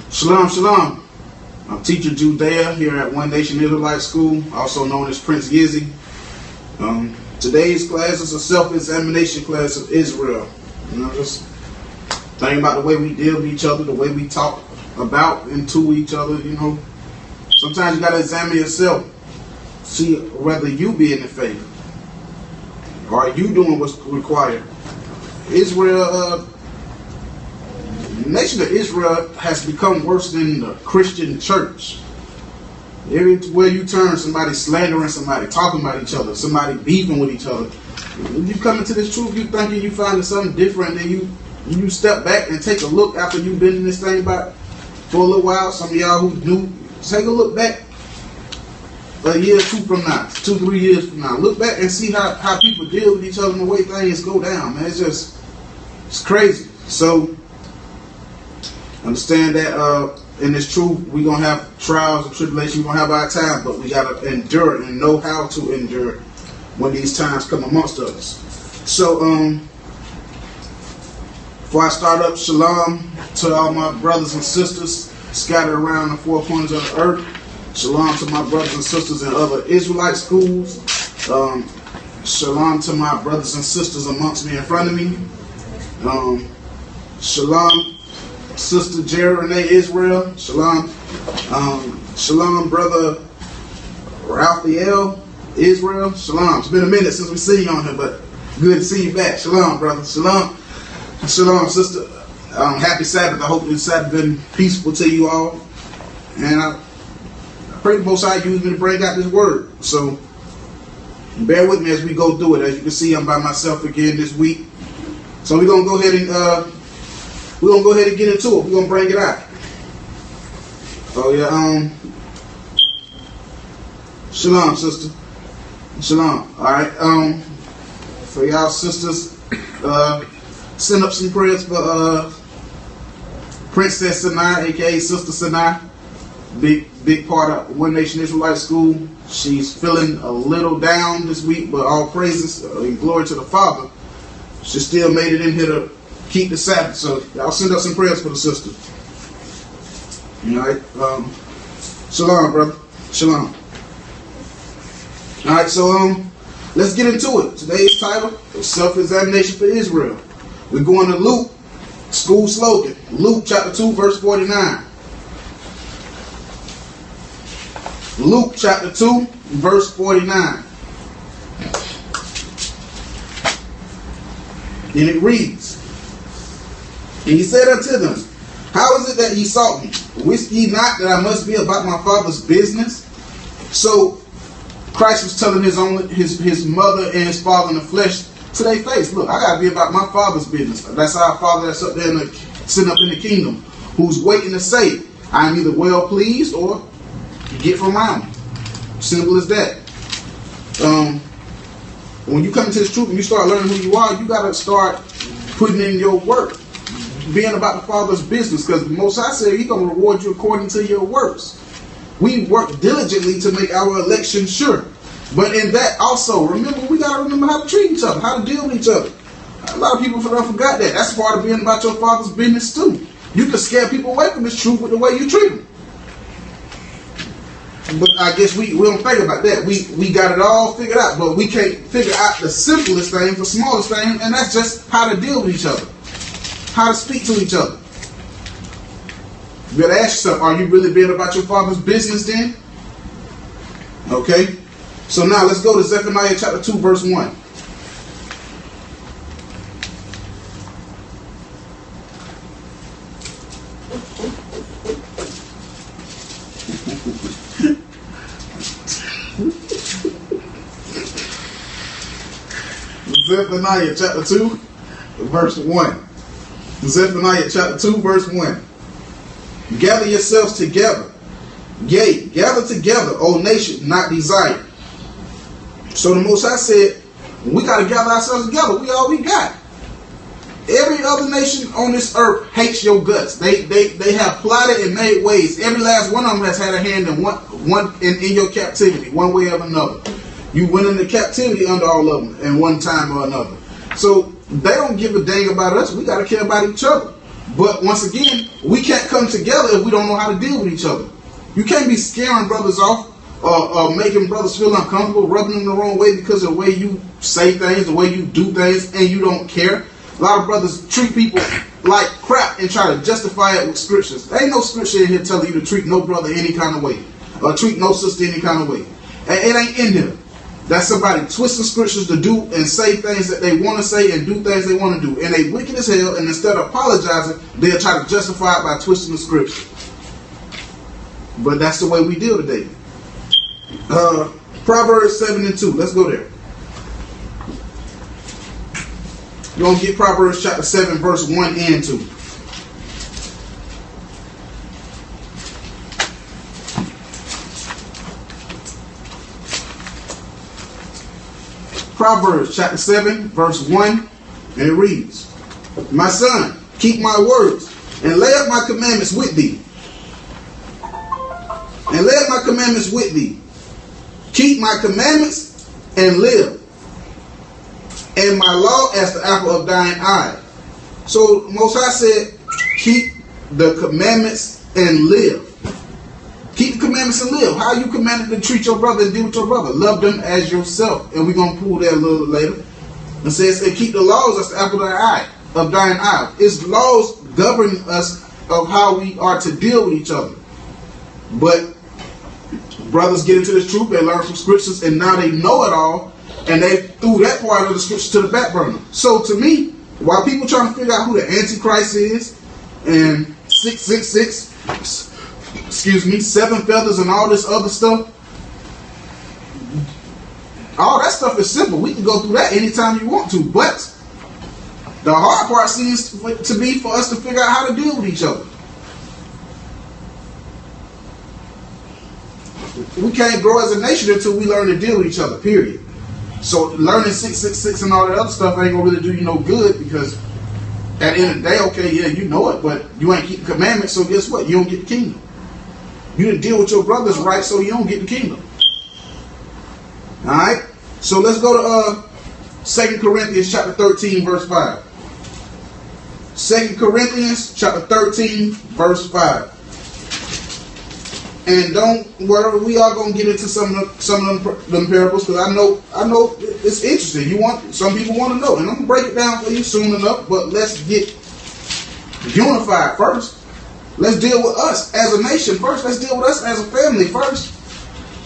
Shalom, shalom. I'm teacher Judea here at One Nation Israelite School, also known as Prince Gizzy. Today's class is a self-examination class of Israel. Just thinking about the way we deal with each other, the way we talk about and to each other. Sometimes you gotta examine yourself, see whether you be in the faith, or are you doing what's required. Israel, the nation of Israel has become worse than the Christian church. Everywhere you turn, somebody slandering somebody, talking about each other, somebody beefing with each other. When you come into this truth, you thinking you finding something different, then you step back and take a look after you've been in this thing for a little while. Some of y'all who new, take a look back a year or two from now, 2-3 years from now. Look back and see how people deal with each other and the way things go down, man. It's crazy. So understand that in this truth, we're going to have trials and tribulations. We're going to have our time, but we got to endure and know how to endure when these times come amongst us. So, before I start up, shalom to all my brothers and sisters scattered around the four corners of the earth. Shalom to my brothers and sisters in other Israelite schools. Shalom to my brothers and sisters amongst me in front of me. Shalom, Sister Jerry Renee Israel. Shalom. Shalom, Brother Raphael Israel. Shalom. It's been a minute since we seen you on here, but good to see you back. Shalom, brother. Shalom. Shalom, sister. Happy Sabbath. I hope this Sabbath has been peaceful to you all. And I pray the Most High use me to bring out this word. So bear with me as we go through it. As you can see, I'm by myself again this week. So we're gonna go ahead and get into it. We're gonna bring it out. Oh yeah. Shalom, sister. Shalom. All right. For y'all sisters, send up some prayers for Princess Sinai, aka Sister Sinai. Big part of One Nation Israelite School. She's feeling a little down this week, but all praises and glory to the Father. She still made it in here to keep the Sabbath. So y'all send up some prayers for the sister. All right. Shalom, brother. Shalom. All right. So let's get into it. Today's title is Self-Examination for Israel. We're going to Luke, school slogan. Luke chapter 2, verse 49. Luke chapter 2, verse 49. And it reads, and he said unto them, how is it that ye sought me? Wist ye not that I must be about my Father's business? So Christ was telling his mother and his father in the flesh to their face. Look, I gotta be about my Father's business. That's our Father that's up there sitting up in the kingdom, who's waiting to say, I'm either well pleased or get from around me. Simple as that. When you come into this truth and you start learning who you are, you gotta start putting in your work, being about the Father's business, because the Most High said He's gonna reward you according to your works. We work diligently to make our election sure. But in that also, remember, we got to remember how to treat each other, how to deal with each other. A lot of people forgot that. That's part of being about your Father's business too. You can scare people away from this truth with the way you treat them. But I guess we don't think about that. We got it all figured out, but we can't figure out the simplest thing, the smallest thing, and that's just how to deal with each other, how to speak to each other. You got to ask yourself, are you really being about your Father's business then? Okay. So now let's go to Zephaniah chapter 2 verse 1. Zephaniah chapter 2 verse 1. Zephaniah chapter 2 verse 1. Gather yourselves together. Yea, gather together, O nation not desired. So the Most High said, we got to gather ourselves together. We all we got. Every other nation on this earth hates your guts. They have plotted and made ways. Every last one of them has had a hand in one in your captivity, one way or another. You went into captivity under all of them in one time or another. So they don't give a dang about us. We got to care about each other. But once again, we can't come together if we don't know how to deal with each other. You can't be scaring brothers off or making brothers feel uncomfortable, rubbing them the wrong way because of the way you say things, the way you do things, and you don't care. A lot of brothers treat people like crap and try to justify it with scriptures. There ain't no scripture in here telling you to treat no brother any kind of way or treat no sister any kind of way. And it ain't in there. That's somebody twisting scriptures to do and say things that they want to say and do things they want to do. And they wicked as hell, and instead of apologizing, they'll try to justify it by twisting the scripture. But that's the way we deal today. Proverbs 7:2. Let's go there. We're going to get Proverbs chapter 7 verse 1 and 2. Proverbs chapter 7 verse 1, and it reads, My son, keep my words and lay up my commandments with thee. And lay up my commandments with thee. Keep my commandments and live. And my law as the apple of thine eye. So Most High said, keep the commandments and live. Keep the commandments and live. How are you commanded to treat your brother and deal with your brother? Love them as yourself. And we're going to pull that a little bit later. It says, and keep the laws as the apple of thine eye. It's laws governing us of how we are to deal with each other. But brothers get into this truth, they learn from scriptures, and now they know it all, and they threw that part of the scriptures to the back burner. So to me, while people trying to figure out who the Antichrist is, and 666, seven feathers and all this other stuff, all that stuff is simple. We can go through that anytime you want to, but the hard part seems to be for us to figure out how to deal with each other. We can't grow as a nation until we learn to deal with each other, period. So learning 666 and all that other stuff ain't gonna really do you no good, because at the end of the day, okay, yeah, you know it, but you ain't keep the commandments, so guess what? You don't get the kingdom. You didn't deal with your brothers right, so you don't get the kingdom. Alright? So let's go to 2 Corinthians chapter 13, verse 5. 2 Corinthians chapter 13, verse 5. And we are going to get into some of them parables, because I know it's interesting. Some people want to know, and I'm going to break it down for you soon enough. But let's get unified first. Let's deal with us as a nation first. Let's deal with us as a family first,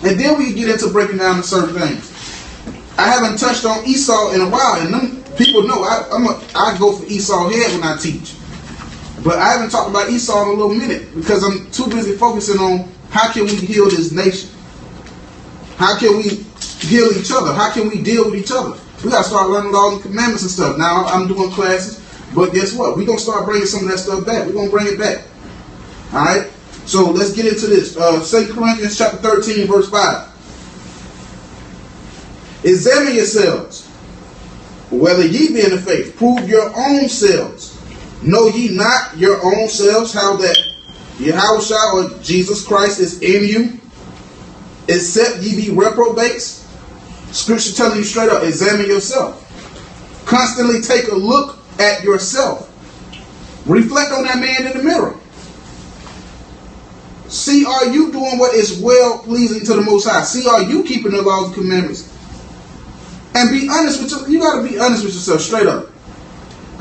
and then we can get into breaking down the certain things. I haven't touched on Esau in a while, and them people know I go for Esau head when I teach. But I haven't talked about Esau in a little minute, because I'm too busy focusing on how can we heal this nation? How can we heal each other? How can we deal with each other? We got to start learning laws and commandments and stuff. Now I'm doing classes, but guess what? We're going to start bringing some of that stuff back. We're going to bring it back. All right? So let's get into this. 2 Corinthians chapter 13, verse 5. Examine yourselves, whether ye be in the faith. Prove your own selves. Know ye not your own selves how that Yahushua or Jesus Christ is in you, except ye be reprobates? Scripture telling you straight up, examine yourself. Constantly take a look at yourself. Reflect on that man in the mirror. See, are you doing what is well pleasing to the Most High? See, are you keeping the laws and commandments? And be honest with you got to be honest with yourself straight up.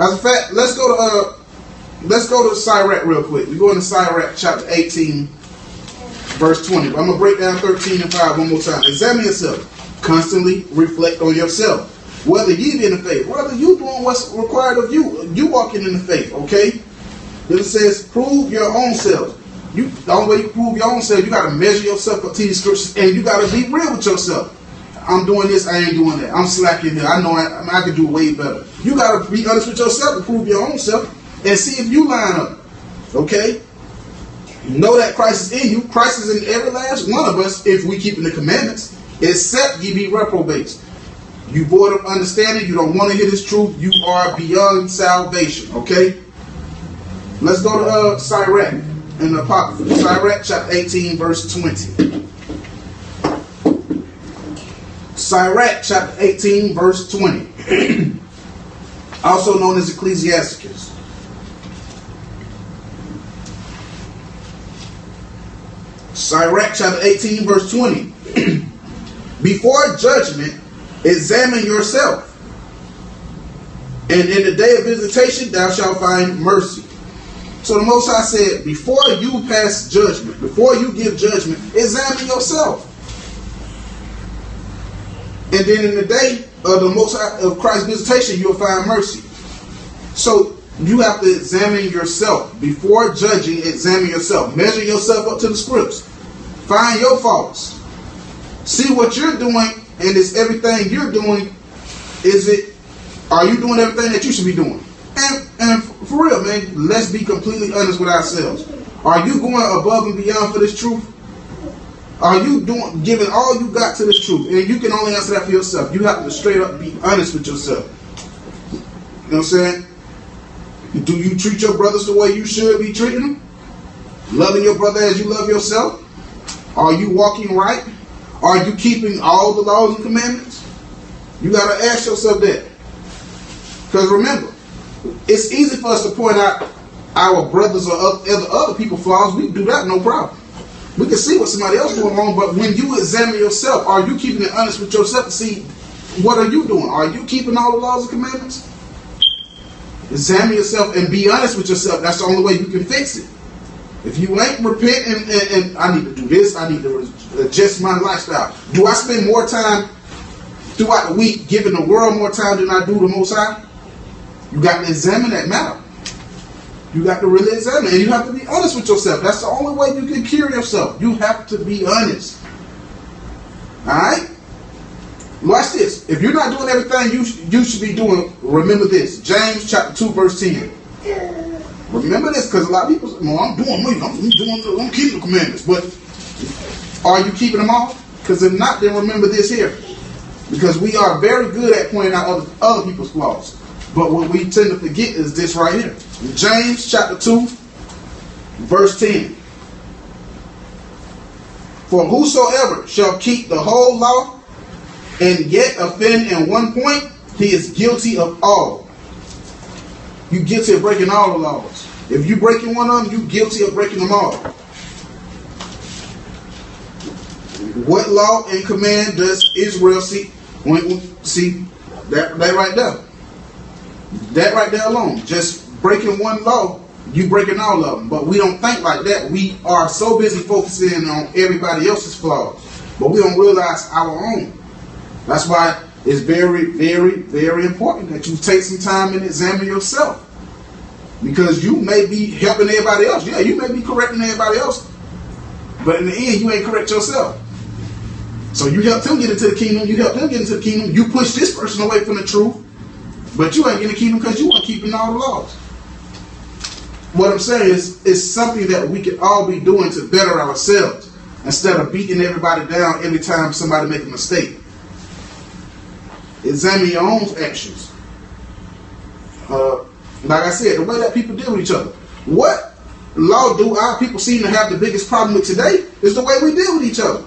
As a fact, let's go to Sirach real quick. We go into Sirach chapter 18, verse 20. I'm gonna break down 13 and 5 one more time. Examine yourself. Constantly reflect on yourself. Whether ye be in the faith, whether you doing what's required of you, you walking in the faith, okay? Then it says, prove your own self. The only way you prove your own self, you got to measure yourself up to these scriptures, and you got to be real with yourself. I'm doing this, I ain't doing that. I'm slacking here. I know I can do way better. You got to be honest with yourself and prove your own self and see if you line up, okay? Know that Christ is in you. Christ is in every last one of us if we keeping the commandments. Except ye be reprobates. You void of understanding. You don't want to hear this truth. You are beyond salvation. Okay? Let's go to Sirach in the Apocrypha. Sirach chapter 18 verse 20. Sirach chapter 18 verse 20. Also known as Ecclesiasticus. Sirach chapter 18 verse 20. Before judgment, examine yourself, and in the day of visitation thou shalt find mercy. So the Most High said, before you pass judgment, before you give judgment, examine yourself. And then in the day of the Most High, of Christ's visitation, you'll find mercy. So you have to examine yourself. Before judging, examine yourself. Measure yourself up to the scripts. Find your faults. See what you're doing, and is everything you're doing, are you doing everything that you should be doing? And for real, man, let's be completely honest with ourselves. Are you going above and beyond for this truth? Are you giving all you got to this truth? And you can only answer that for yourself. You have to straight up be honest with yourself. You know what I'm saying? Do you treat your brothers the way you should be treating them? Loving your brother as you love yourself? Are you walking right? Are you keeping all the laws and commandments? You got to ask yourself that. Because remember, it's easy for us to point out our brothers or other people's flaws. We can do that, no problem. We can see what somebody else doing wrong, but when you examine yourself, are you keeping it honest with yourself to see what are you doing? Are you keeping all the laws and commandments? Examine yourself and be honest with yourself. That's the only way you can fix it. If you ain't repent and I need to do this, I need to adjust my lifestyle. Do I spend more time throughout the week giving the world more time than I do the Most High? You got to examine that matter. You got to really examine, and you have to be honest with yourself. That's the only way you can cure yourself. You have to be honest. Alright? Watch this. If you're not doing everything you should be doing, remember this. James chapter 2 verse 10. Remember this, because a lot of people say, well, I'm doing me. I'm keeping the commandments. But are you keeping them all? Because if not, then remember this here. Because we are very good at pointing out other people's flaws. But what we tend to forget is this right here. James chapter 2, verse 10. For whosoever shall keep the whole law and yet offend in one point, he is guilty of all. You're guilty of breaking all the laws. If you're breaking one of them, you're guilty of breaking them all. What law and command does Israel seek? See, that right there. That right there alone. Just breaking one law, you breaking all of them. But we don't think like that. We are so busy focusing on everybody else's flaws. But we don't realize our own. That's why it's very, very, very important that you take some time and examine yourself. Because you may be helping everybody else. Yeah, you may be correcting everybody else. But in the end, you ain't correct yourself. So you helped him get into the kingdom. You helped him get into the kingdom. You pushed this person away from the truth. But you ain't in the kingdom because you weren't keeping all the laws. What I'm saying is, it's something that we can all be doing to better ourselves instead of beating everybody down every time somebody make a mistake. Examine your own actions. Like I said, the way that people deal with each other. What law do our people seem to have the biggest problem with today is the way we deal with each other.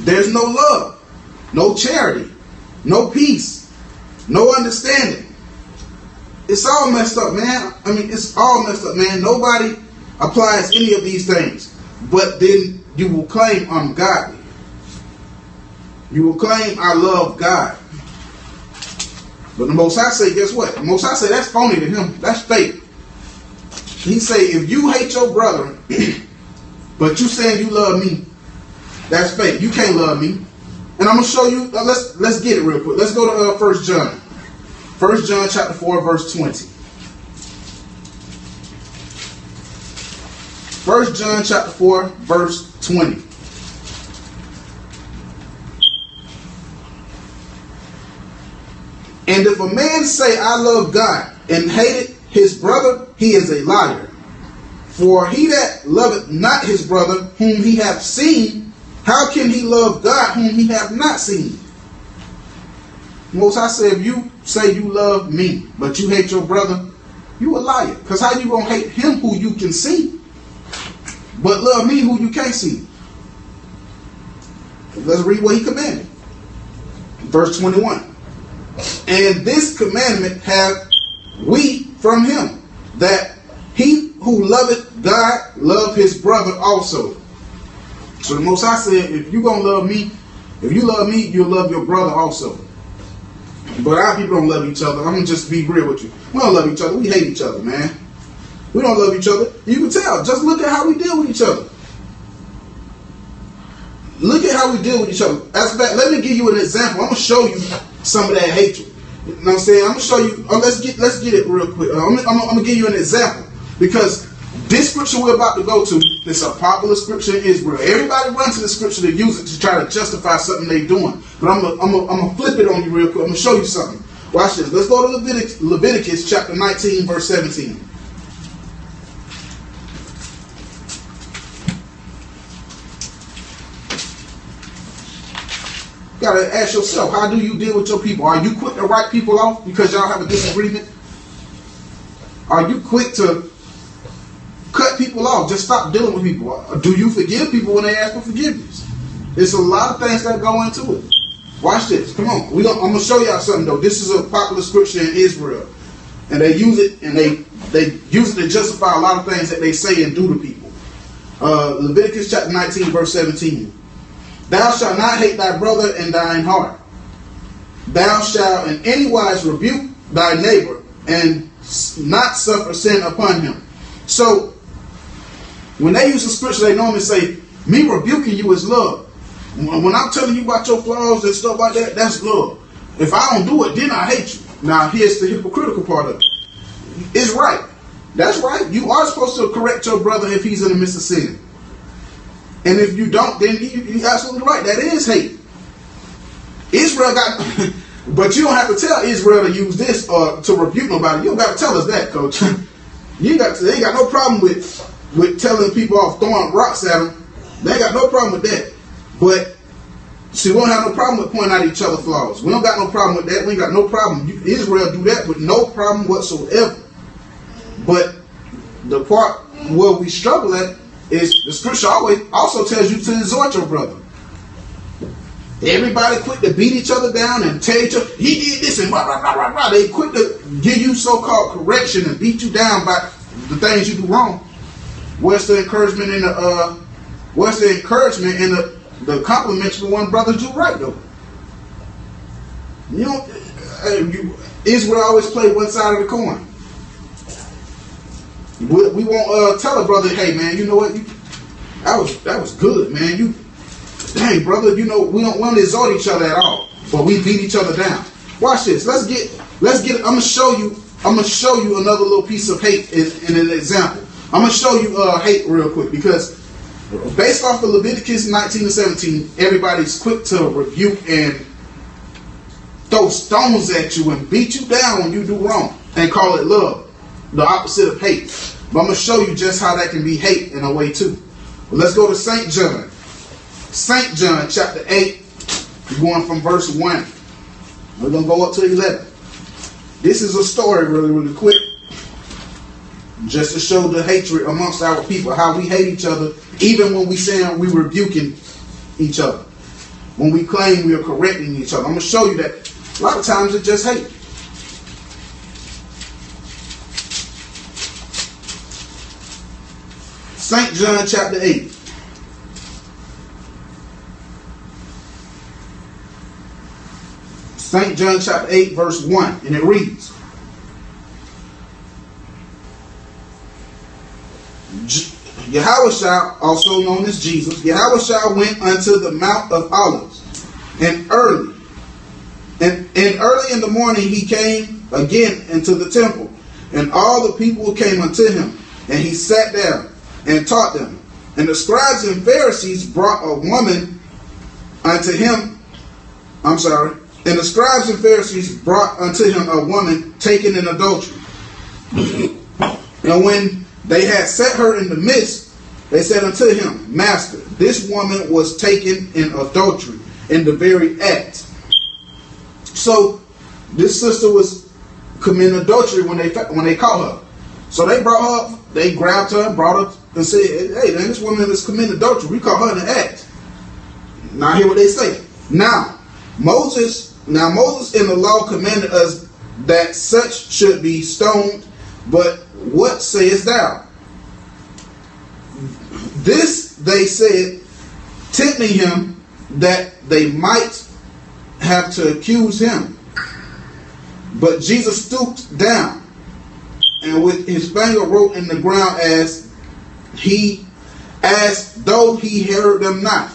There's no love, no charity, no peace, no understanding. It's all messed up, man. I mean, it's all messed up, man. Nobody applies any of these things. But then you will claim I'm godly. You will claim I love God. But the Most High say, guess what? The Most High say that's phony to him. That's fake. He say, if you hate your brother, but you saying you love me, that's fake. You can't love me. And I'm going to show you, let's get it real quick. Let's go to 1 John. 1 John chapter 4, verse 20. 1 John chapter 4, verse 20. And if a man say, I love God, and hated his brother, he is a liar. For he that loveth not his brother whom he hath seen, how can he love God whom he hath not seen? Most High said, if you say you love me, but you hate your brother, you a liar. Because how you going to hate him who you can see, but love me who you can't see? Let's read what he commanded. Verse 21. And this commandment have we from him, that he who loveth God love his brother also. So the Most High said, if you're going to love me, if you love me, you'll love your brother also. But our people don't love each other. I'm going to just be real with you. We don't love each other. We hate each other, man. We don't love each other. You can tell. Just look at how we deal with each other. Look at how we deal with each other. As a fact, let me give you an example. I'm going to show you some of that hatred. You know what I'm saying? I'm going to show you. Let's get it real quick. I'm going to give you an example. Because this scripture we're about to go to is a popular scripture in Israel. Everybody runs to the scripture to use it to try to justify something they're doing. But I'm going to flip it on you real quick. I'm going to show you something. Watch this. Let's go to Leviticus chapter 19, verse 17. You gotta ask yourself, how do you deal with your people? Are you quick to write people off because y'all have a disagreement? Are you quick to cut people off? Just stop dealing with people. Do you forgive people when they ask for forgiveness? There's a lot of things that go into it. Watch this. Come on. I'm going to show y'all something though. This is a popular scripture in Israel. And they use it and they use it to justify a lot of things that they say and do to people. Leviticus chapter 19 verse 17. Thou shalt not hate thy brother in thine heart. Thou shalt in any wise rebuke thy neighbor and not suffer sin upon him. So, when they use the scripture, they normally say, me rebuking you is love. When I'm telling you about your flaws and stuff like that, that's love. If I don't do it, then I hate you. Now, here's the hypocritical part of it. It's right. That's right. You are supposed to correct your brother if he's in the midst of sin. And if you don't, then you're absolutely right. That is hate. Israel got... But you don't have to tell Israel to use this or to rebuke nobody. You don't got to tell us that, coach. They ain't got no problem with telling people off, throwing rocks at them. They ain't got no problem with that. But, see, we don't have no problem with pointing out each other's flaws. We don't got no problem with that. We ain't got no problem. Israel do that with no problem whatsoever. But the part where we struggle at is the scripture always also tells you to exhort your brother. Everybody quick to beat each other down and tell each other, he did this and blah, blah, blah, blah, blah. They quick to give you so-called correction and beat you down by the things you do wrong. Where's the encouragement in the compliments for one brother do right though? You know, Israel always play one side of the coin. We won't tell a brother, hey man, you know what? That was good, man. Dang brother, you know we don't exhort each other at all, but we beat each other down. Watch this. Let's get. I'm gonna show you another little piece of hate in an example. I'm gonna show you hate real quick because Based off of Leviticus 19 and 17, everybody's quick to rebuke and throw stones at you and beat you down when you do wrong and call it love, the opposite of hate. But I'm going to show you just how that can be hate in a way too. But let's go to St. John. St. John chapter 8, going from verse 1. We're going to go up to 11. This is a story really quick, just to show the hatred amongst our people, how we hate each other, even when we say we're rebuking each other. When we claim we are correcting each other. I'm going to show you that a lot of times it's just hate. St. John chapter 8. St. John chapter 8 verse 1. And it reads, Yahushua, also known as Jesus, Yahushua went unto the Mount of Olives, and early in the morning he came again into the temple, and all the people came unto him, and he sat down and taught them. And the scribes and Pharisees brought a woman unto him. And the scribes and Pharisees brought unto him a woman taken in adultery. And when they had set her in the midst, they said unto him, Master, this woman was taken in adultery in the very act. So this sister was committing adultery when they caught her. So they brought her up, they grabbed her, brought her, and said, hey man, this woman is committing adultery. We caught her in the act. Now hear what they say. Now Moses in the law commanded us that such should be stoned, but what sayest thou? This they said, tempting him that they might have to accuse him. But Jesus stooped down and with his finger wrote in the ground as though he heard them not.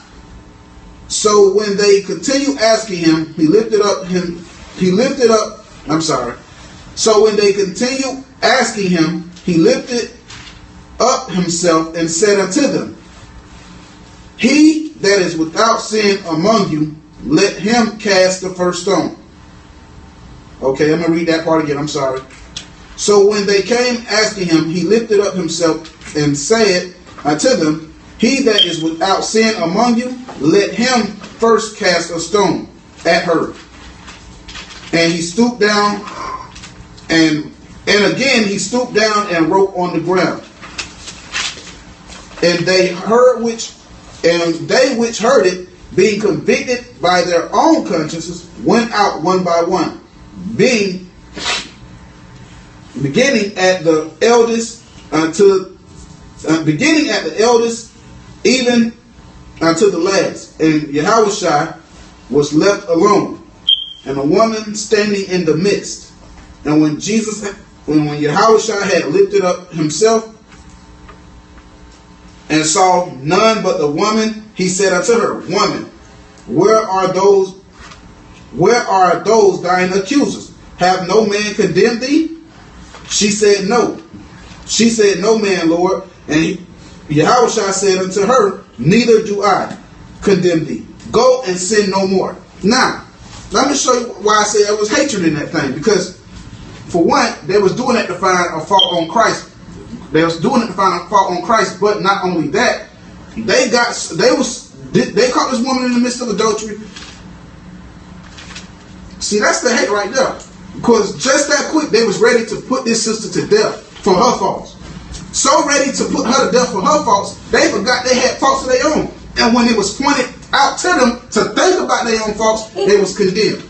So when they continued asking him, So when they continued asking him, he lifted up himself and said unto them, He that is without sin among you, let him cast the first stone. Okay, I'm going to read that part again. I'm sorry. So when they came asking him, he lifted up himself and said unto them, He that is without sin among you, let him first cast a stone at her. And he stooped down, and again he stooped down and wrote on the ground. And they which heard it, being convicted by their own consciences, went out one by one, beginning at the eldest even unto the last. And Yahushua was left alone, and a woman standing in the midst. And when Yahushua had lifted up himself and saw none but the woman, he said unto her, Woman, where are those thine accusers? Have no man condemned thee? She said, No. She said, No man, Lord. And Yahushua said unto her, Neither do I condemn thee. Go and sin no more. Now, let me show you why I say there was hatred in that thing. Because, for one, they was doing it to find a fault on Christ. They was doing it to find a fault on Christ. But not only that, they caught this woman in the midst of adultery. See, that's the hate right there. Because just that quick, they was ready to put this sister to death for her faults. So ready to put her to death for her faults, they forgot they had faults of their own. And when it was pointed out to them to think about their own faults, they was condemned.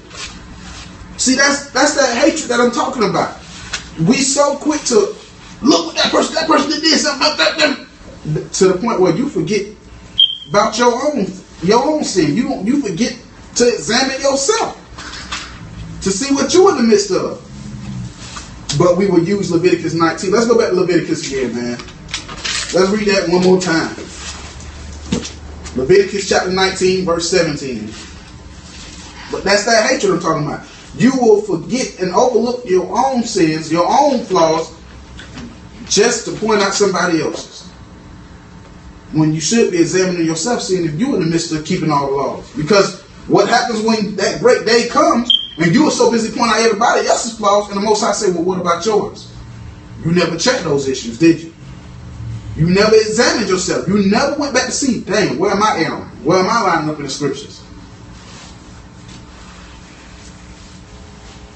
See, that's that hatred that I'm talking about. We so quick to look what that person did this, something about that, to the point where you forget about your own sin. You forget to examine yourself to see what you're in the midst of. But we will use Leviticus 19. Let's go back to Leviticus again, man. Let's read that one more time. Leviticus chapter 19, verse 17. But that's that hatred I'm talking about. You will forget and overlook your own sins, your own flaws, just to point out somebody else's. when you should be examining yourself, seeing if you're in the midst of keeping all the laws. Because what happens when that great day comes and you are so busy pointing out everybody else's flaws, and the Most High say, well, what about yours? You never checked those issues, did you? You never examined yourself. You never went back to see, dang, where am I erring? Where am I lining up in the scriptures?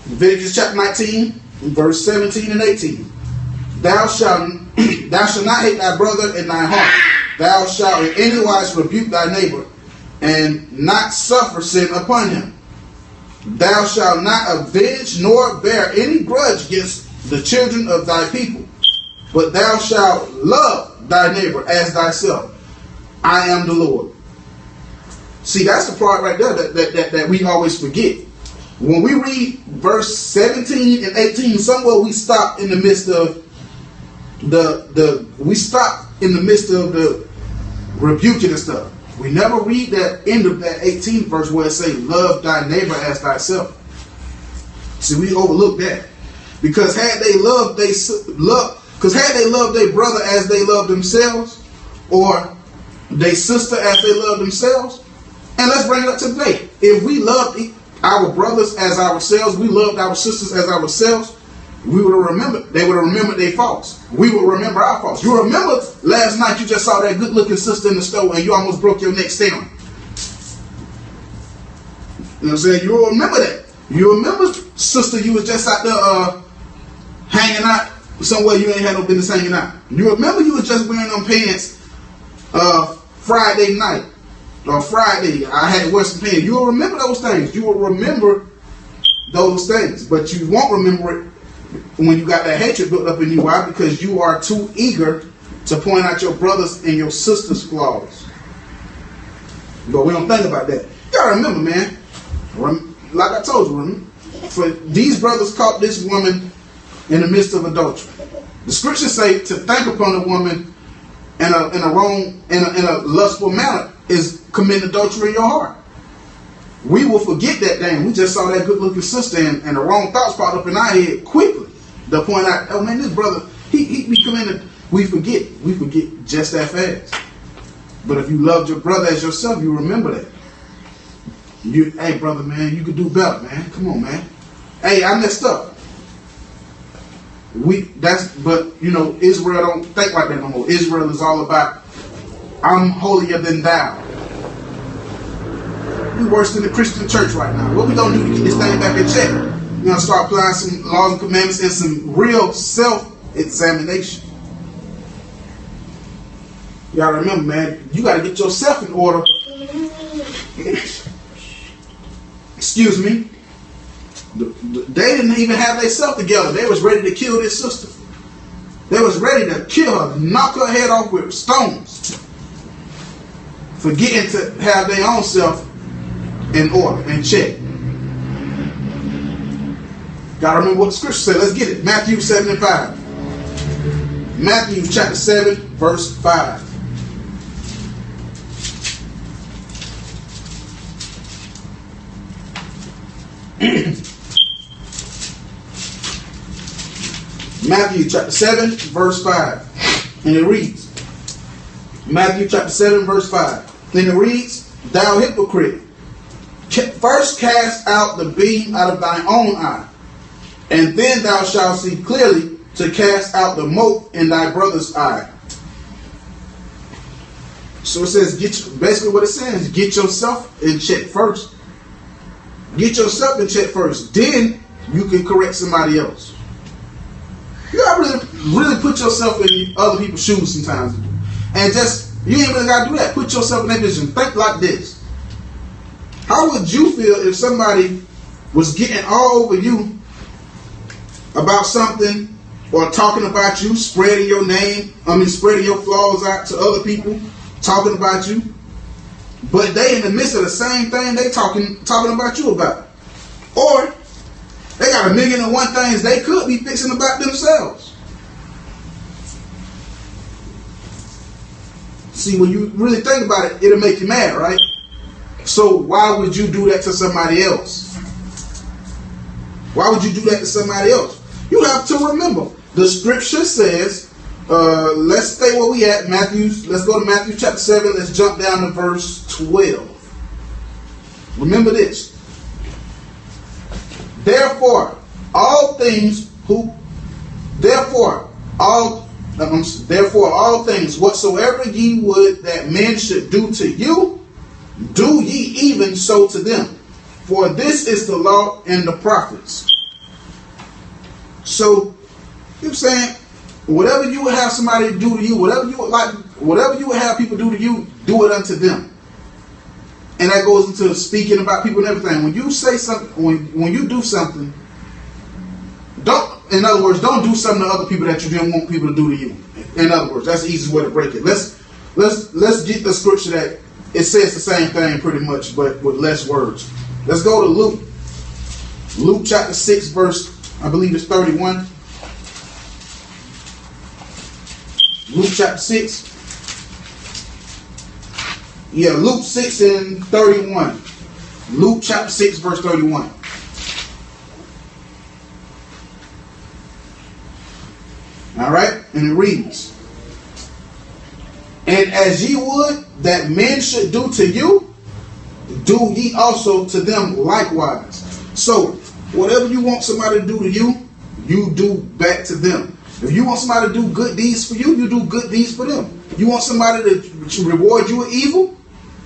Leviticus chapter 19, verse 17 and 18. Thou shalt not hate thy brother in thy heart. Thou shalt in any wise rebuke thy neighbor, and not suffer sin upon him. Thou shalt not avenge nor bear any grudge against the children of thy people, but thou shalt love thy neighbor as thyself. I am the Lord. See, that's the part right there that we always forget. When we read verse 17 and 18, somewhere we stop in the midst of the rebuking and stuff. We never read that end of that 18th verse where it say, love thy neighbor as thyself. See, we overlook that. Because had they loved their brother as they love themselves, or their sister as they love themselves, and let's bring it up to today. If we loved our brothers as ourselves, we loved our sisters as ourselves, we would have remembered. They would have remembered their faults. We would remember our faults. You remember last night you just saw that good-looking sister in the store and you almost broke your neck staring. You know what I'm saying? You will remember that. You remember, sister, you was just out there hanging out somewhere you ain't had no business hanging out. You remember you was just wearing them pants Friday night or Friday. I had to wear some pants. You will remember those things. You will remember those things, but you won't remember it when you got that hatred built up in you. Why? Because you are too eager to point out your brothers and your sisters' flaws. But we don't think about that. You gotta remember, man. Like I told you, for these brothers caught this woman in the midst of adultery. The scriptures say to think upon a woman in a lustful manner is committing adultery in your heart. We will forget that thing. We just saw that good-looking sister and the wrong thoughts popped up in our head quickly to point out, oh man, this brother, he committed. We forget just that fast. But if you loved your brother as yourself, you remember that. Hey brother, man, you could do better, man. Come on, man. Hey, I messed up. But you know, Israel don't think like that no more. Israel is all about, I'm holier than thou. We worse than the Christian church right now. What we gonna do to get this thing back in check? We're gonna start applying some laws and commandments and some real self-examination. You gotta remember, man, you gotta get yourself in order. Excuse me. They didn't even have themselves together. They was ready to kill this sister. They was ready to kill her, knock her head off with stones, forgetting to have their own self in order and check. Gotta remember what the scripture said. Let's get it. Matthew 7 and 5. Matthew chapter 7, verse 5. Matthew chapter 7, verse 5. And it reads, Matthew chapter 7, verse 5. And it reads, thou hypocrite, first cast out the beam out of thine own eye, and then thou shalt see clearly to cast out the mote in thy brother's eye. So it says, basically what it says, get yourself in check first. Get yourself in check first. Then you can correct somebody else. You gotta really put yourself in other people's shoes sometimes. And you ain't really gotta do that. Put yourself in that position. Think like this. How would you feel if somebody was getting all over you about something, or talking about you, spreading your name, spreading your flaws out to other people, talking about you, but they in the midst of the same thing they talking about you about? Or they got 1,000,001 things they could be fixing about themselves. See, when you really think about it, it'll make you mad, right? So why would you do that to somebody else? Why would you do that to somebody else? You have to remember, the scripture says, Let's stay where we at. Let's go to Matthew chapter 7. Let's jump down to verse 12. Remember this. Therefore, all things whatsoever ye would that men should do to you, do ye even so to them. For this is the law and the prophets. So, you're saying, whatever you would have somebody do to you, whatever you would have people do to you, do it unto them. And that goes into speaking about people and everything. When you say something, when you do something, in other words, don't do something to other people that you didn't want people to do to you. In other words, that's the easiest way to break it. Let's get the scripture that it says the same thing pretty much, but with less words. Let's go to Luke. Luke chapter 6, verse, I believe it's 31. Luke chapter 6. Yeah, Luke 6 and 31. Luke chapter 6, verse 31. All right, and it reads, and as ye would that men should do to you, do ye also to them likewise. So, whatever you want somebody to do to you, you do back to them. If you want somebody to do good deeds for you, you do good deeds for them. You want somebody to reward you with evil,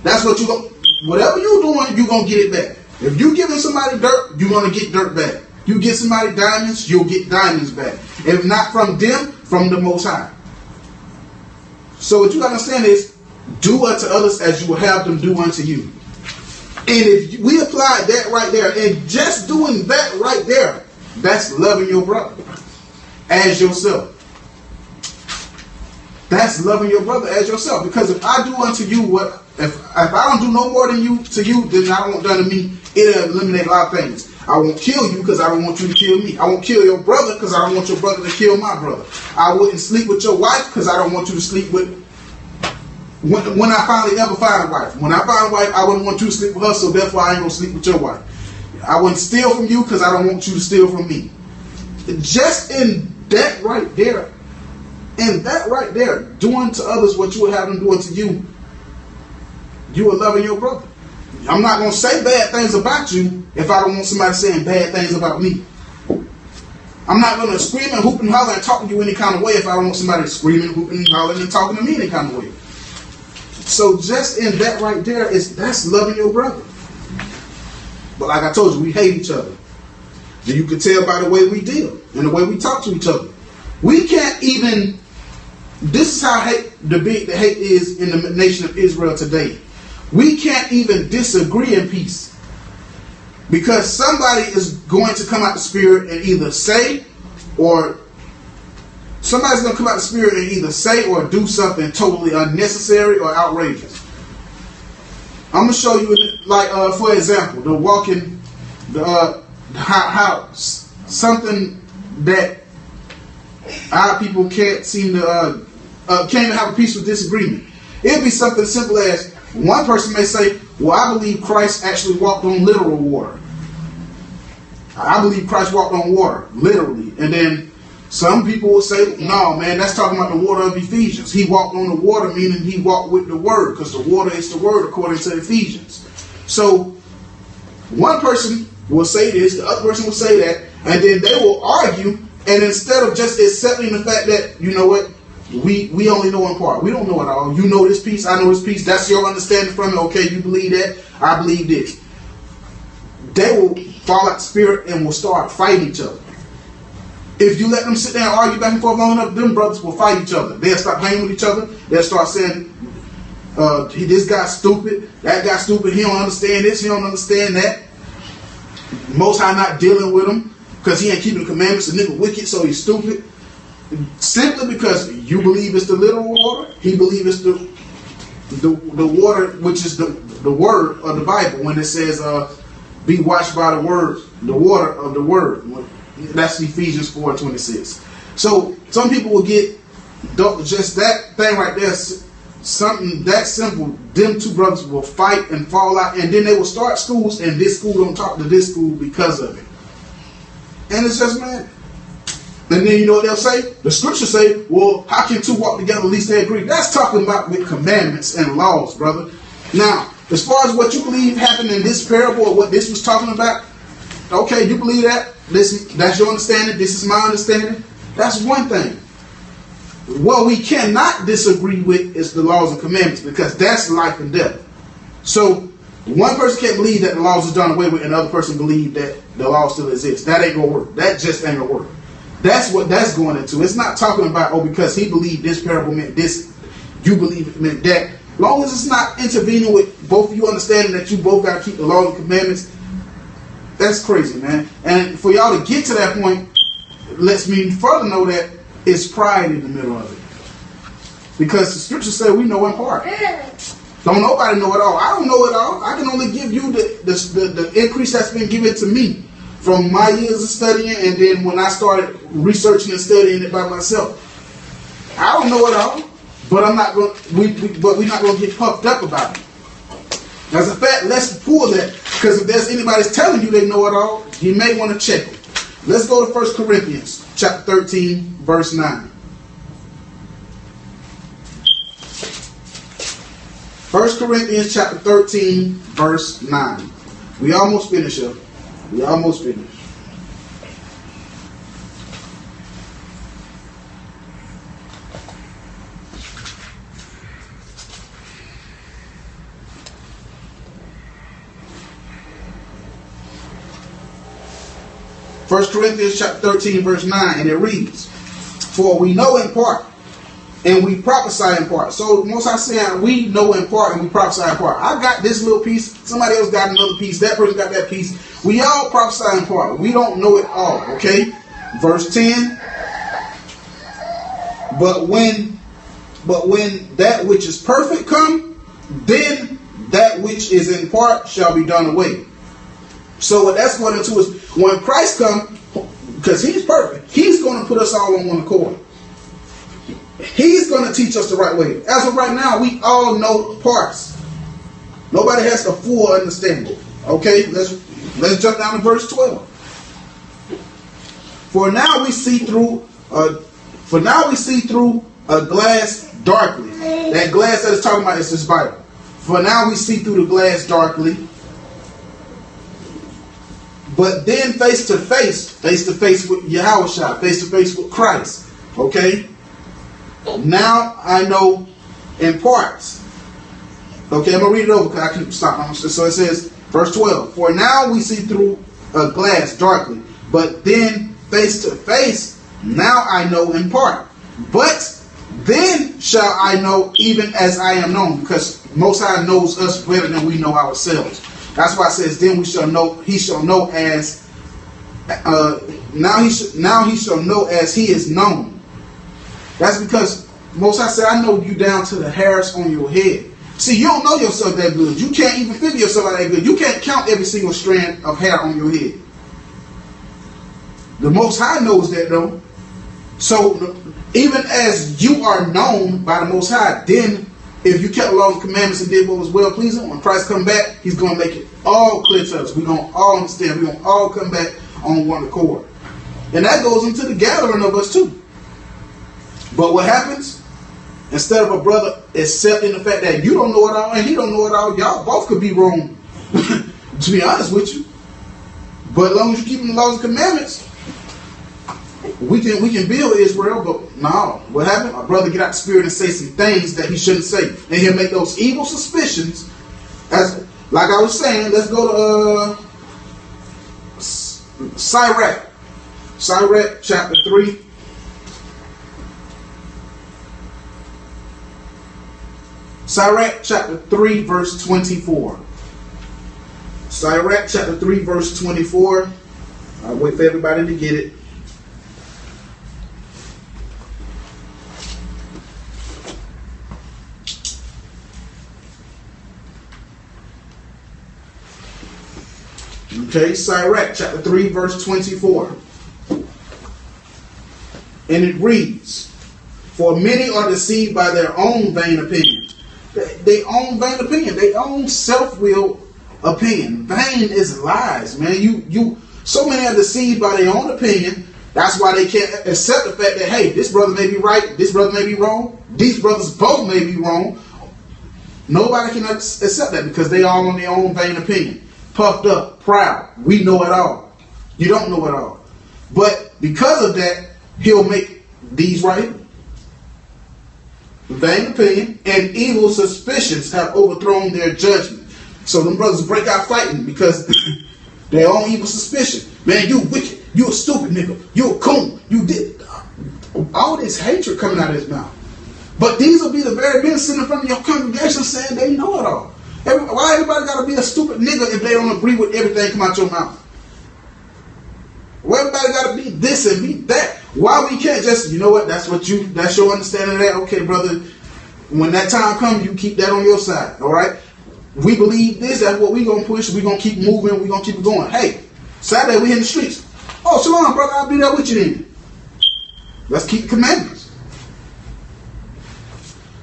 that's what you go. Whatever you're doing, you're going to get it back. If you're giving somebody dirt, you're going to get dirt back. You get somebody diamonds, you'll get diamonds back. If not from them, from the Most High. So what you got to understand is, do unto others as you will have them do unto you. And if we apply that right there, and just doing that right there, that's loving your brother as yourself. That's loving your brother as yourself. Because if I do unto you what, if I don't do no more than you to you, then I won't done to me. It'll eliminate a lot of things. I won't kill you because I don't want you to kill me. I won't kill your brother because I don't want your brother to kill my brother. I wouldn't sleep with your wife because I don't want you to sleep with. When I finally ever find a wife. When I find a wife, I wouldn't want you to sleep with her, so therefore I ain't going to sleep with your wife. I wouldn't steal from you because I don't want you to steal from me. Just in that right there, doing to others what you would have them doing to you, you are loving your brother. I'm not going to say bad things about you if I don't want somebody saying bad things about me. I'm not going to scream and hoop and holler and talk to you any kind of way if I don't want somebody screaming, hooping and hollering and talking to me any kind of way. So just in that right there, that's loving your brother. But like I told you, we hate each other. You can tell by the way we deal and the way we talk to each other. We can't even, this is how the hate is in the nation of Israel today. We can't even disagree in peace. Because somebody is going to come out the spirit and either say, or somebody's going to come out the spirit and either say or do something totally unnecessary or outrageous. I'm going to show you, like, for example, how something that our people can't seem to, can't even have a peaceful disagreement. It'd be something simple as, one person may say, well, I believe Christ actually walked on literal water. I believe Christ walked on water, literally. And then some people will say, no, man, that's talking about the water of Ephesians. He walked on the water, meaning he walked with the word, because the water is the word according to Ephesians. So one person will say this, the other person will say that, and then they will argue, and instead of just accepting the fact that, you know what, we only know in part. We don't know it all. You know this piece, I know this piece. That's your understanding from it. Okay, you believe that, I believe this. They will fall out the spirit and will start fighting each other. If you let them sit there and argue back and forth long enough, them brothers will fight each other. They'll start playing with each other. They'll start saying, this guy's stupid, that guy's stupid, he don't understand this, he don't understand that. Most High not dealing with him because he ain't keeping the commandments. The nigga wicked, so he's stupid. Simply because you believe it's the literal water, he believes it's the water, which is the word of the Bible, when it says be washed by the word, the water of the word. That's Ephesians 4:26. So some people will get just that thing right there, something that simple. Them two brothers will fight and fall out, and then they will start schools, and this school don't talk to this school because of it. And it's just, man, And then you know what they'll say? The scriptures say, well, how can two walk together unless they agree? That's talking about with commandments and laws, brother. Now, as far as what you believe happened in this parable or what this was talking about, okay, you believe that. That's your understanding. This is my understanding. That's one thing. What we cannot disagree with is the laws and commandments, because that's life and death. So one person can't believe that the laws is done away with, and the other person believe that the law still exists. That ain't gonna work. That just ain't gonna work. That's what that's going into. It's not talking about, oh, because he believed this parable meant this, you believe it meant that. As long as it's not intervening with both of you understanding that you both got to keep the laws and commandments, that's crazy, man. And for y'all to get to that point lets me further know that it's pride in the middle of it. Because the scriptures say we know in part. Don't nobody know it all. I don't know it all. I can only give you the increase that's been given to me from my years of studying, and then when I started researching and studying it by myself. I don't know it all, but I'm not going. We're not going to get puffed up about it. As a fact, let's pull that, because if there's anybody's telling you they know it all, you may want to check it. Let's go to 1 Corinthians chapter 13, verse 9. 1 Corinthians chapter 13, verse 9. We almost finished up. We almost finished. First Corinthians chapter 13, verse 9, and it reads, "For we know in part, and we prophesy in part." So most I say, we know in part and we prophesy in part. I got this little piece. Somebody else got another piece. That person got that piece. We all prophesy in part. We don't know it all. Okay. Verse 10. But when that which is perfect come, then that which is in part shall be done away. So what that's going into is when Christ comes, because he's perfect, he's going to put us all on one accord. He's going to teach us the right way. As of right now, we all know parts. Nobody has the full understanding. Okay, let's jump down to verse 12. For now we see through a glass darkly. That glass that is talking about is this Bible. For now we see through the glass darkly. But then face to face with Yahushua, face to face with Christ. Okay? Now I know in parts. Okay, I'm going to read it over because I keep stopping. So it says, verse 12. For now we see through a glass darkly, but then face to face, now I know in part. But then shall I know even as I am known, because Most High knows us better than we know ourselves. That's why it says, then we shall know, he shall know as, now he shall know as he is known. That's because Most High said, I know you down to the hairs on your head. See, you don't know yourself that good. You can't even figure yourself out that good. You can't count every single strand of hair on your head. The Most High knows that though. So even as you are known by the Most High, then if you kept the laws and commandments and did what was well pleasing, when Christ come back, he's going to make it all clear to us. We're going to all understand. We're going to all come back on one accord. And that goes into the gathering of us too. But what happens? Instead of a brother accepting the fact that you don't know it all and he don't know it all, y'all both could be wrong, to be honest with you. But as long as you're keeping the laws and commandments, we can build Israel. But no, what happened? Our brother get out the spirit and say some things that he shouldn't say, and he'll make those evil suspicions. As like I was saying, let's go to Sirach chapter 3. Sirach chapter 3 verse 24. Sirach chapter 3 verse 24. I'll wait for everybody to get it. Okay, Sirach chapter 3 verse 24. And it reads, for many are deceived by their own vain opinion. They own vain opinion. They own self-will opinion. Vain is lies, man. You so many are deceived by their own opinion. That's why they can't accept the fact that, hey, this brother may be right, this brother may be wrong, these brothers both may be wrong. Nobody can accept that because they all on their own vain opinion. Puffed up, proud. We know it all. You don't know it all. But because of that, he'll make these right. Vain opinion and evil suspicions have overthrown their judgment. So them brothers break out fighting because their own evil suspicion. Man, you wicked. You a stupid nigga. You a coon. You did. All this hatred coming out of his mouth. But these will be the very men sitting in front of your congregation saying they know it all. Why everybody got to be a stupid nigga if they don't agree with everything come out your mouth? Why everybody got to be this and be that? Why we can't just, you know what, that's your understanding of that? Okay, brother, when that time comes, you keep that on your side, all right? We believe this, that's what we're going to push. We're going to keep moving. We're going to keep it going. Hey, Saturday we in the streets. Oh, shalom, brother, I'll be there with you then. Let's keep the commandments.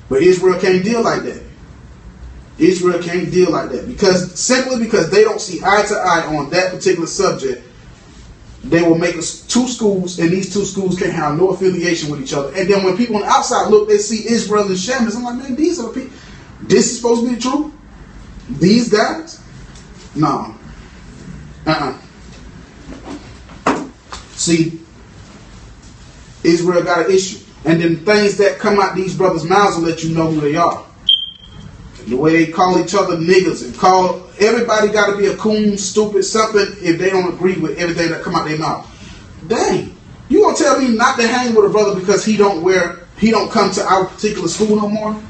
But Israel can't deal like that. Israel can't deal like that simply because they don't see eye to eye on that particular subject. They will make us two schools, and these two schools can't have no affiliation with each other. And then when people on the outside look, they see Israel and Shamus. I'm like, man, these are the people. This is supposed to be the truth? These guys? No. See, Israel got an issue. And then things that come out these brothers' mouths will let you know who they are. The way they call each other niggas and call everybody got to be a coon, stupid, something if they don't agree with everything that come out their mouth. Dang, you gonna tell me not to hang with a brother because he don't come to our particular school no more,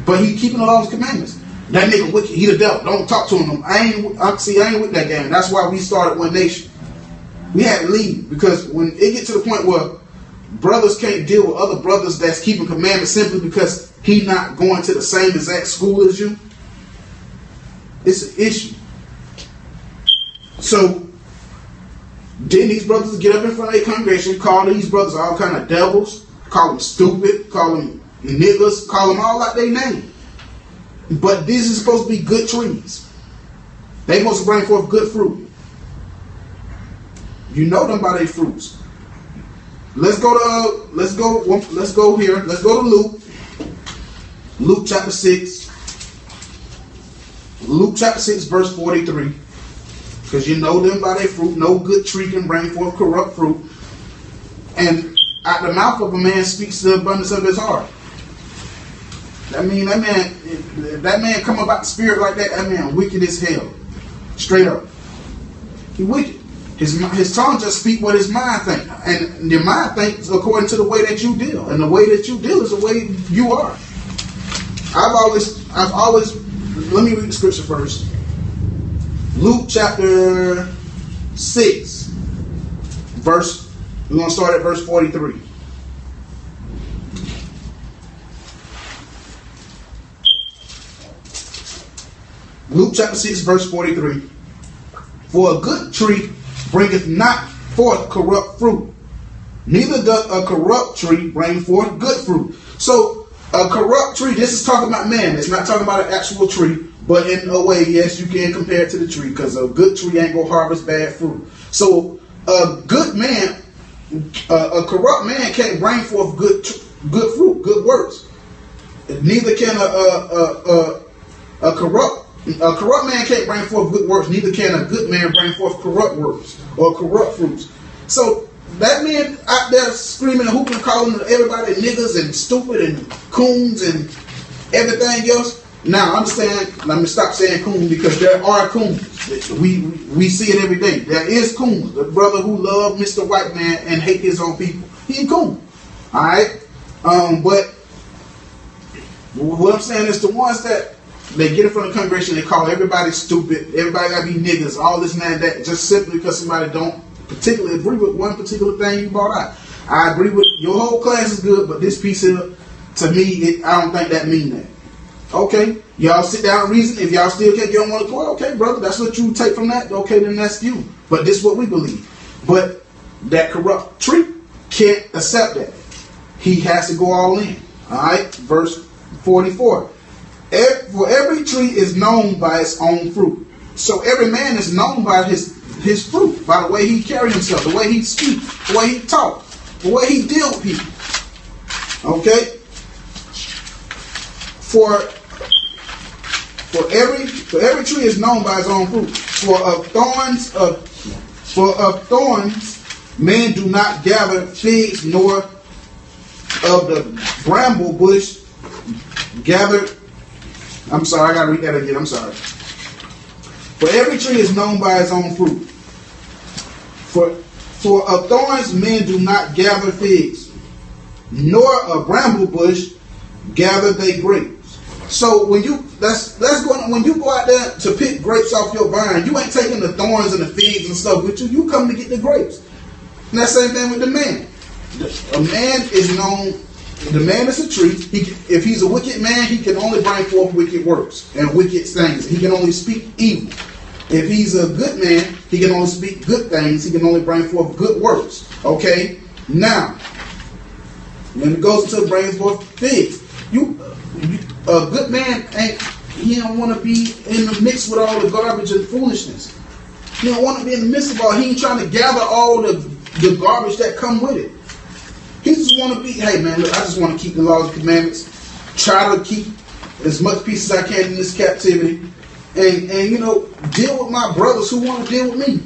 but he keeping the laws and commandments. That nigga wicked, he the devil. Don't talk to him. I ain't with that game. That's why we started One Nation. We had to leave because when it get to the point where brothers can't deal with other brothers that's keeping commandments simply because he not going to the same exact school as you, it's an issue. So then these brothers get up in front of their congregation, call these brothers all kind of devils, call them stupid, call them niggas, call them all out their name. But these is supposed to be good trees. They supposed to bring forth good fruit. You know them by their fruits. Let's go here. Let's go to Luke. Luke chapter 6. Luke chapter 6 verse 43. Because you know them by their fruit. No good tree can bring forth corrupt fruit. And out the mouth of a man speaks the abundance of his heart. That man come about the spirit like that, that man wicked as hell. Straight up. He wicked. His tongue just speak what his mind think, and your mind thinks according to the way that you deal, and the way that you deal is the way you are. I've always. Let me read the scripture first. Luke chapter 6, verse. We're gonna start at verse 43. Luke chapter 6, verse 43. For a good tree bringeth not forth corrupt fruit, neither doth a corrupt tree bring forth good fruit. So a corrupt tree, this is talking about man. It's not talking about an actual tree, but in a way, yes, you can compare it to the tree, because a good tree ain't gonna harvest bad fruit. So a good man, a corrupt man can't bring forth good fruit, good works. Neither can a corrupt man can't bring forth good works, neither can a good man bring forth corrupt works or corrupt fruits. So that man out there screaming and hooping and calling everybody niggas and stupid and coons and everything else. Now understand, let me stop saying coon, because there are coons. We see it every day. There is coons. The brother who loved Mr. White Man and hate his own people. He coon. Alright? But what I'm saying is the ones that they get in front of the congregation, they call everybody stupid, everybody gotta be niggas, all this and that, just simply because somebody don't particularly agree with one particular thing you brought out. I agree with your whole class is good, but this piece here, to me, I don't think that mean that. Okay, y'all sit down and reason. If y'all still can't get on one accord, okay, brother, that's what you take from that. Okay, then that's you. But this is what we believe. But that corrupt tree can't accept that. He has to go all in. All right, verse 44. For every tree is known by its own fruit. So every man is known by his his fruit, by the way he carry himself, the way he speak, the way he talk, the way he deal with people. Okay? For every tree is known by its own fruit. For of thorns men do not gather figs, nor of the bramble bush gather. I'm sorry, I gotta read that again. I'm sorry. For every tree is known by its own fruit. For of thorns men do not gather figs, nor of bramble bush gather they grapes. So when you when you go out there to pick grapes off your vine, you ain't taking the thorns and the figs and stuff with you. You come to get the grapes. And that same thing with the man. A man is known. The man is a tree. If he's a wicked man, he can only bring forth wicked works and wicked things. He can only speak evil. If he's a good man, he can only speak good things. He can only bring forth good works. Okay? Now, when it goes to bringing forth figs, a good man he don't want to be in the mix with all the garbage and foolishness. He don't want to be in the midst of all. He ain't trying to gather all the garbage that come with it. He just want to be, hey man, look, I just want to keep the laws and commandments. Try to keep as much peace as I can in this captivity. And deal with my brothers who want to deal with me.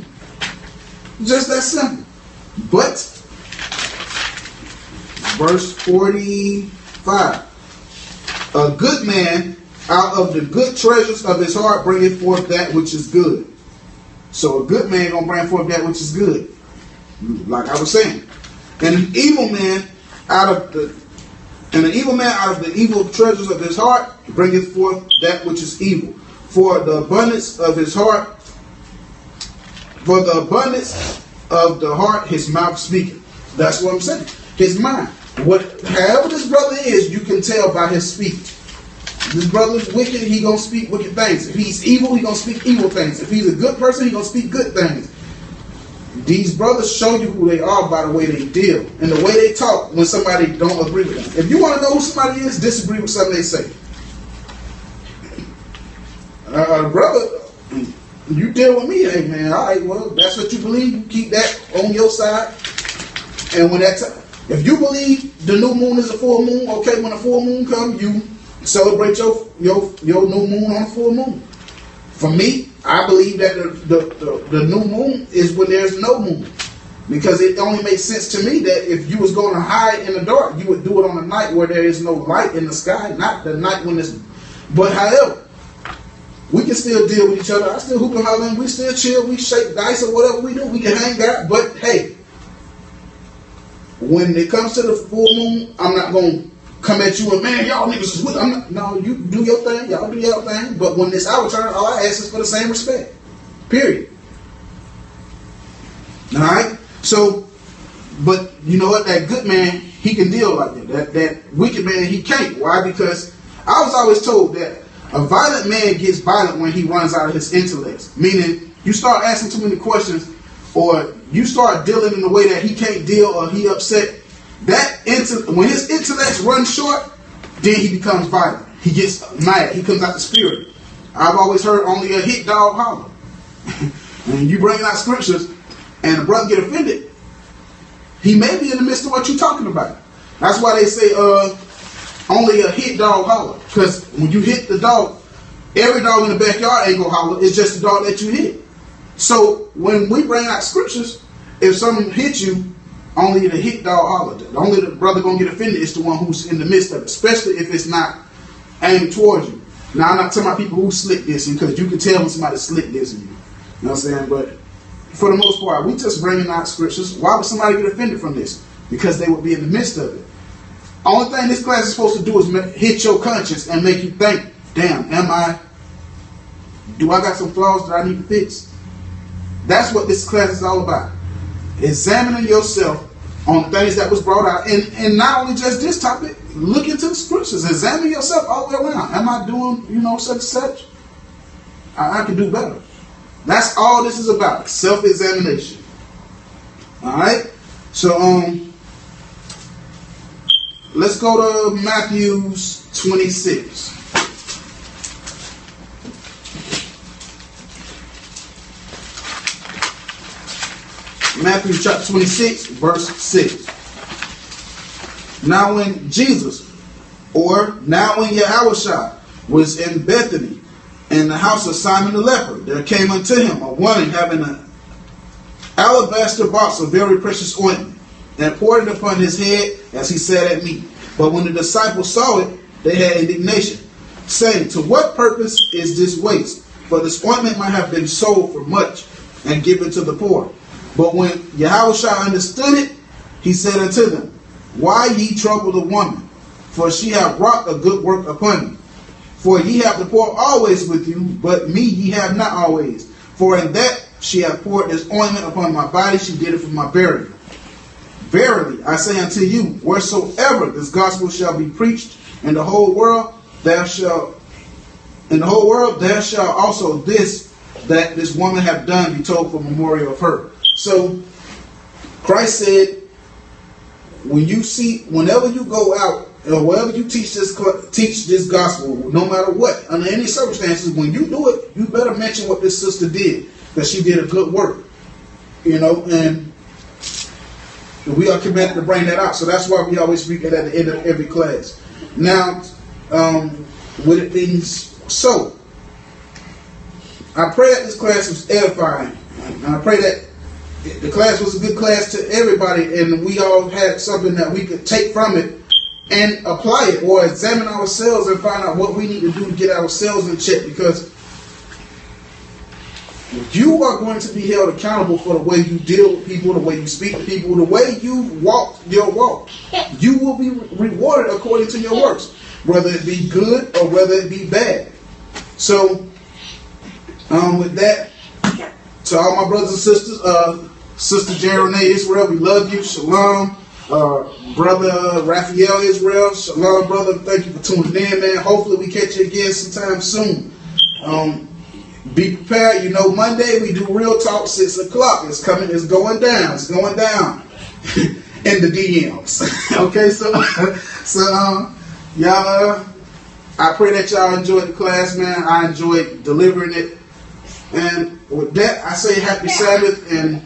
Just that simple. But, verse 45. A good man out of the good treasures of his heart bringeth forth that which is good. So a good man gonna bring forth that which is good. Like I was saying. And an evil man out of the evil treasures of his heart bringeth forth that which is evil. For the abundance of his heart, his mouth speaketh. That's what I'm saying. His mind. However this brother is, you can tell by his speech. This brother is wicked, he gonna speak wicked things. If he's evil, he gonna speak evil things. If he's a good person, he gonna speak good things. These brothers show you who they are by the way they deal and the way they talk when somebody don't agree with them. If you want to know who somebody is, disagree with something they say. Brother, you deal with me, hey man, all right, well, that's what you believe, you keep that on your side. And when that time, if you believe the new moon is a full moon, okay, when a full moon comes, you celebrate your new moon on a full moon. For me, I believe that the new moon is when there's no moon. Because it only makes sense to me that if you was going to hide in the dark, you would do it on a night where there is no light in the sky, not the night when it's... But however, we can still deal with each other. I still hoop and holler, we still chill, we shake dice or whatever we do. We can hang out, but hey, when it comes to the full moon, I'm not going to come at you and, man, y'all niggas is with. No, you do your thing, y'all do your thing. But when it's our turn, all I ask is for the same respect. Period. Alright? So, but you know what? That good man, he can deal like that. That wicked man, he can't. Why? Because I was always told that a violent man gets violent when he runs out of his intellect. Meaning, you start asking too many questions, or you start dealing in a way that he can't deal, or he upset. When his intellect runs short, then he becomes violent. He gets mad. He comes out the spirit. I've always heard only a hit dog holler. When you bring out scriptures and the brother get offended, he may be in the midst of what you're talking about. That's why they say only a hit dog holler. Because when you hit the dog, every dog in the backyard ain't gonna holler. It's just the dog that you hit. So when we bring out scriptures, if someone hits you, only the hit dog holler. Only the brother gonna get offended is the one who's in the midst of it, especially if it's not aimed towards you. Now I'm not talking about people who slick this, because you can tell when somebody slick this in you. You know what I'm saying? But for the most part, we just bringing out scriptures. Why would somebody get offended from this? Because they would be in the midst of it. Only thing this class is supposed to do is hit your conscience and make you think, damn, do I got some flaws that I need to fix? That's what this class is all about. Examining yourself on the things that was brought out. And not only just this topic, look into the scriptures. Examine yourself all the way around. Am I doing, such and such? I can do better. That's all this is about. Self-examination. Alright? So, let's go to Matthew 26. Matthew chapter 26, verse 6. Now when Yahushua was in Bethany, in the house of Simon the leper, there came unto him a woman having an alabaster box of very precious ointment, and poured it upon his head as he sat at meat. But when the disciples saw it, they had indignation, saying, to what purpose is this waste? For this ointment might have been sold for much, and given to the poor. But when Yahushua understood it, he said unto them, why ye trouble the woman? For she hath wrought a good work upon me. For ye have the poor always with you, but me ye have not always. For in that she hath poured this ointment upon my body, she did it for my burial. Verily, I say unto you, wheresoever this gospel shall be preached in the whole world, there shall also this that this woman have done be told for memorial of her. So Christ said, whenever you go out or wherever you teach this gospel, no matter what, under any circumstances, when you do it, you better mention what this sister did, that she did a good work, and we are commanded to bring that out. So that's why we always speak it at the end of every class. Now, with it being so, I pray that this class was edifying, and I pray that the class was a good class to everybody, and we all had something that we could take from it and apply it, or examine ourselves and find out what we need to do to get ourselves in check, because you are going to be held accountable for the way you deal with people, the way you speak to people, the way you walk your walk. You will be rewarded according to your works, whether it be good or whether it be bad. So, with that, to all my brothers and sisters, Sister Jerry Israel, we love you. Shalom. Brother Raphael Israel, shalom, brother. Thank you for tuning in, man. Hopefully we catch you again sometime soon. Be prepared. Monday we do Real Talk 6 o'clock. It's coming. It's going down. It's going down in the DMs. Okay, so y'all. I pray that y'all enjoyed the class, man. I enjoyed delivering it. And with that, I say happy Sabbath and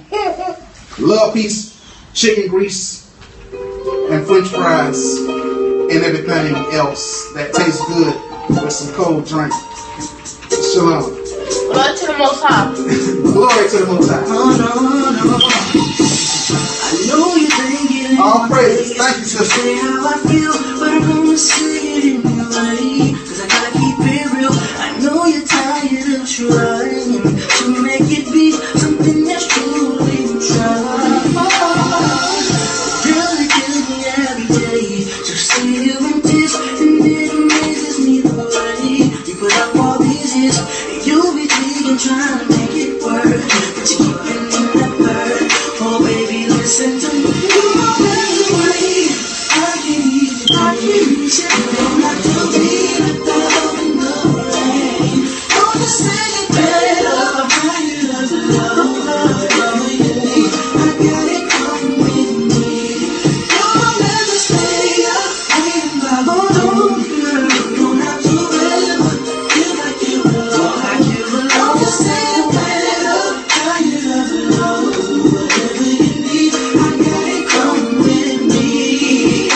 love, peace, chicken grease, and French fries, and everything else that tastes good with some cold drink. Shalom. Glory to the Most High. Glory to the Most High. I know you're thinking. All praises. Thank you, sister. Say how I feel, but I'm gonna say it anyway. Cause I gotta keep it real. I know you're tired of trying to make it be something that's truly tried. Really kills me every day to see you in this, and it amazes me the way you put up all these years. You be tweaking, trying to make it work, but you keep it in that bird. Oh baby, listen to me. You know there's a way I can eat you. Don't have to be without in the rain. Don't just say it better. I'm tired of the love you need. I got it coming with me. You don't have to stay up waiting by the door, girl. You don't have to ever feel like you belong. Don't just say it better. Tired of the love. Whatever you need, I got it coming with me.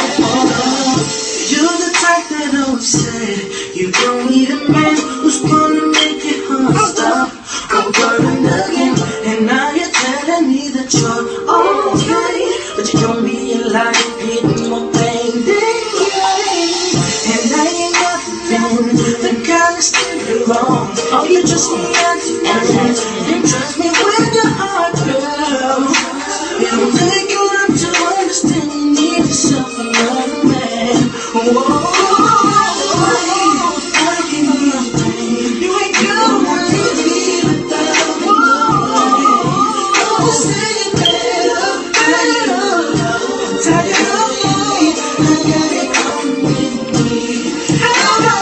You're the type that always said you don't need a man who's gonna make it stop over and again. And now you're telling me that you're okay, but you don't realize you're getting more pain than gain. And I ain't nothing the kind of still wrong. Oh, you just react and